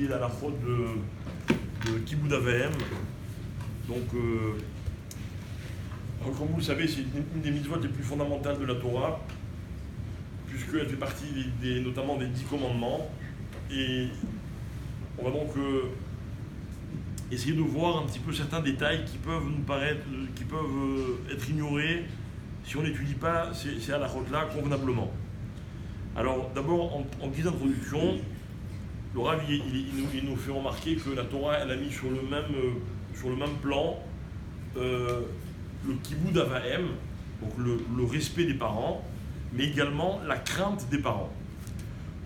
étudier la halachot de Kibud Av Va'em. Donc, comme vous le savez, c'est une des mitzvot les plus fondamentales de la Torah, puisqu'elle fait partie notamment des 10 commandements. Et on va donc essayer de voir un petit peu certains détails qui peuvent nous paraître, qui peuvent être ignorés si on n'étudie pas ces halachot-là convenablement. Alors, d'abord, en guise d'introduction, le Rav il nous fait remarquer que la Torah elle a mis sur le même plan le Kibud Av Va'em, donc le respect des parents, mais également la crainte des parents.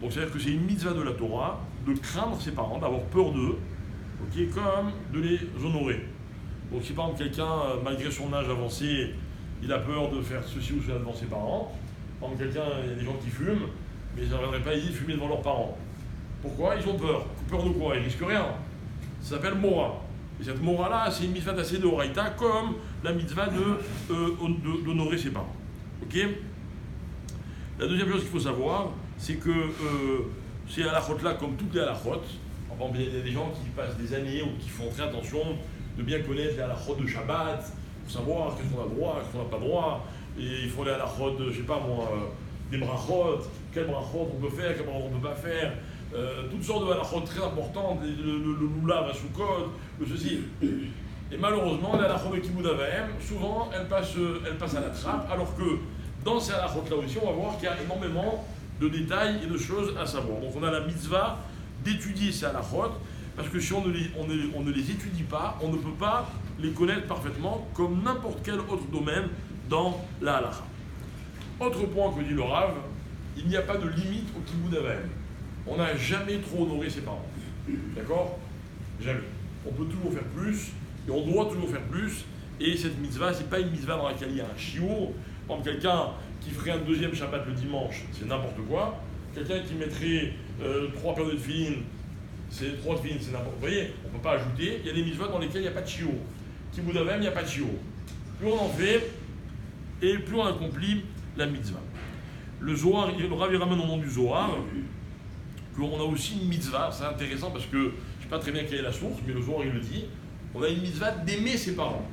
Donc c'est-à-dire que c'est une mitzvah de la Torah de craindre ses parents, d'avoir peur d'eux, okay, comme de les honorer. Donc si par exemple quelqu'un, malgré son âge avancé, il a peur de faire ceci ou cela devant ses parents, par exemple quelqu'un, il y a des gens qui fument, mais ils ne reviendraient pas ici fumer devant leurs parents. Pourquoi? Ils ont peur. Peur de quoi? Ils risquent rien. Ça s'appelle Mora. Et cette Mora-là, c'est une mitzvah d'assez de Horaïta, comme la mitzvah d'honorer ses parents. Ok? La deuxième chose qu'il faut savoir, c'est que ces halachot-là, comme toutes les halachot, par exemple, il y a des gens qui passent des années ou qui font très attention de bien connaître les halachot de Shabbat, pour savoir qu'est-ce qu'on a droit, qu'est-ce qu'on n'a pas droit, et ils font les halachot, je sais pas moi, des brachot, quel brachot on peut faire, quel brachot on ne peut pas faire. Toutes sortes de halachot très importantes, le loulav à Sukkot, le ceci. Et malheureusement, les halachot de Kibud Av Va'em, souvent, elles passent à la trappe, alors que dans ces halachot-là aussi, on va voir qu'il y a énormément de détails et de choses à savoir. Donc on a la mitzvah d'étudier ces halachot, parce que si on ne les étudie pas, on ne peut pas les connaître parfaitement, comme n'importe quel autre domaine dans la halacha. Autre point que dit le Rav, il n'y a pas de limite au Kibud Av Va'em. On n'a jamais trop honoré ses parents. D'accord? Jamais. On peut toujours faire plus, et on doit toujours faire plus, et cette mitzvah, ce n'est pas une mitzvah dans laquelle il y a un shiur. Par exemple, quelqu'un qui ferait un deuxième Shabbat le dimanche, c'est n'importe quoi. Quelqu'un qui mettrait 3 paires de tefillin, c'est 3 tefillin, c'est n'importe quoi. Vous voyez, on ne peut pas ajouter. Il y a des mitzvahs dans lesquelles il n'y a pas de shiur. Kibud Av Va'em, il n'y a pas de shiur. Plus on en fait, et plus on accomplit la mitzvah. Le Zohar, le Rav ramène au nom du Zohar, qu'on a aussi une mitzvah, c'est intéressant parce que je ne sais pas très bien quelle est la source, mais le Zohar il le dit, on a une mitzvah d'aimer ses parents.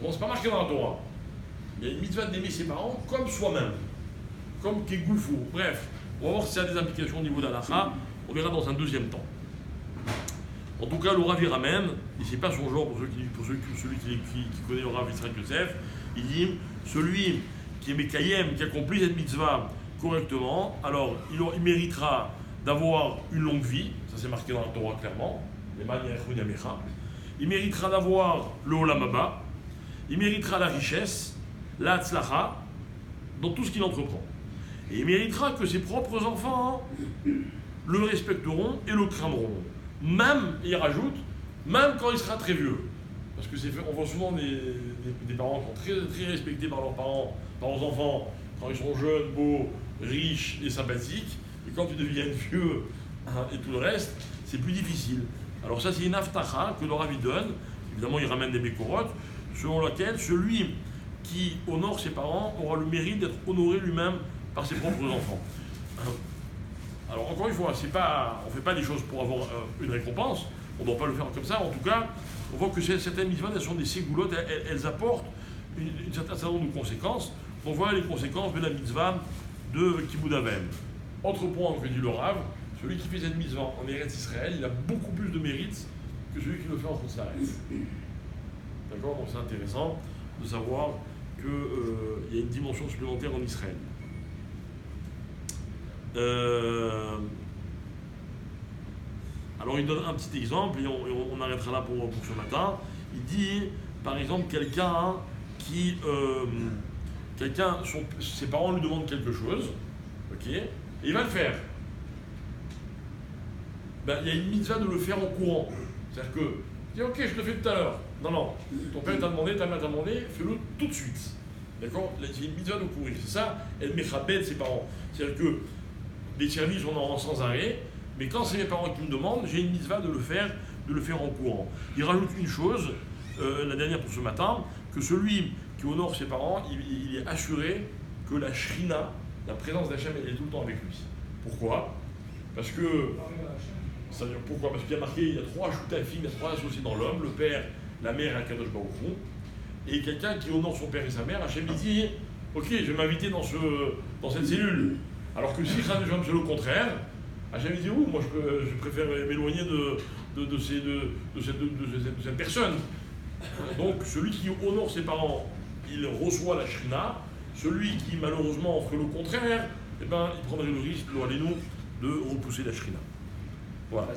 Bon, c'est pas marqué dans la Torah. Il y a une mitzvah d'aimer ses parents comme soi-même, comme Kegoufou. Bref, on va voir si ça a des implications au niveau d'Alacha, on verra dans un deuxième temps. En tout cas, le Rav il ramène, et c'est pas son genre pour celui qui connaît le Rav Yitzhak Yosef, il dit celui qui est Mekayem, qui accomplit cette mitzvah correctement, alors il méritera d'avoir une longue vie, ça c'est marqué dans la Torah clairement, il méritera d'avoir le Olam Haba, il méritera la richesse, la Hatzlacha, dans tout ce qu'il entreprend. Et il méritera que ses propres enfants le respecteront et le craindront. Même, il rajoute, même quand il sera très vieux. Parce que on voit souvent des parents qui sont très, très respectés par leurs parents, par leurs enfants, quand ils sont jeunes, beaux, riches et sympathiques. Et quand tu deviens vieux et tout le reste, c'est plus difficile. Alors ça, c'est une aftacha que le Rav donne. Évidemment, il ramène des Mekorot, selon laquelle celui qui honore ses parents aura le mérite d'être honoré lui-même par ses propres enfants. Alors encore une fois, on ne fait pas des choses pour avoir une récompense, on ne doit pas le faire comme ça. En tout cas, on voit que certaines mitzvahs, elles sont des ségoulottes, elles apportent un certain nombre de conséquences. Donc voilà les conséquences de la mitzvah de Kibud Av Va'em. Autre point que dit le Rav, celui qui fait cette mitzvah en Eretz Israël, il a beaucoup plus de mérite que celui qui le fait en Chutz La'aretz. D'accord? Donc c'est intéressant de savoir qu'il y a une dimension supplémentaire en Israël. Alors il donne un petit exemple et on arrêtera là pour ce matin. Il dit par exemple quelqu'un qui ses parents lui demandent quelque chose, ok, et il va le faire. Ben, il y a une mitzvah de le faire en courant. C'est-à-dire que il dit ok, je te le fais tout à l'heure. Non, ton père t'a demandé, ta mère t'a demandé, fais-le tout de suite. D'accord? C'est une mitzvah de courir. C'est ça, elle mechabed ses parents. C'est-à-dire que les services, on en rend sans arrêt, mais quand c'est mes parents qui me demandent, j'ai une mitzvah de le faire en courant. Il rajoute une chose, la dernière pour ce matin, que celui qui honore ses parents, il est assuré que la shrina, la présence d'Hachem, elle est tout le temps avec lui. Pourquoi? Parce que C'est-à-dire pourquoi? Parce qu'il y a marqué, il y a 3 choutafim, il y a 3 associés dans l'homme, le père, la mère et un kadosh baruch Hu. Et quelqu'un qui honore son père et sa mère, Hachem il dit, ok, je vais m'inviter dans cette cellule. Alors que si Chazé Shalom c'est le contraire, Hachem il dit, moi je préfère m'éloigner de cette personne. Donc celui qui honore ses parents, il reçoit la shrina. Celui qui malheureusement ferait le contraire, eh ben, il prendrait le risque, nous, de repousser la shrina. Voilà.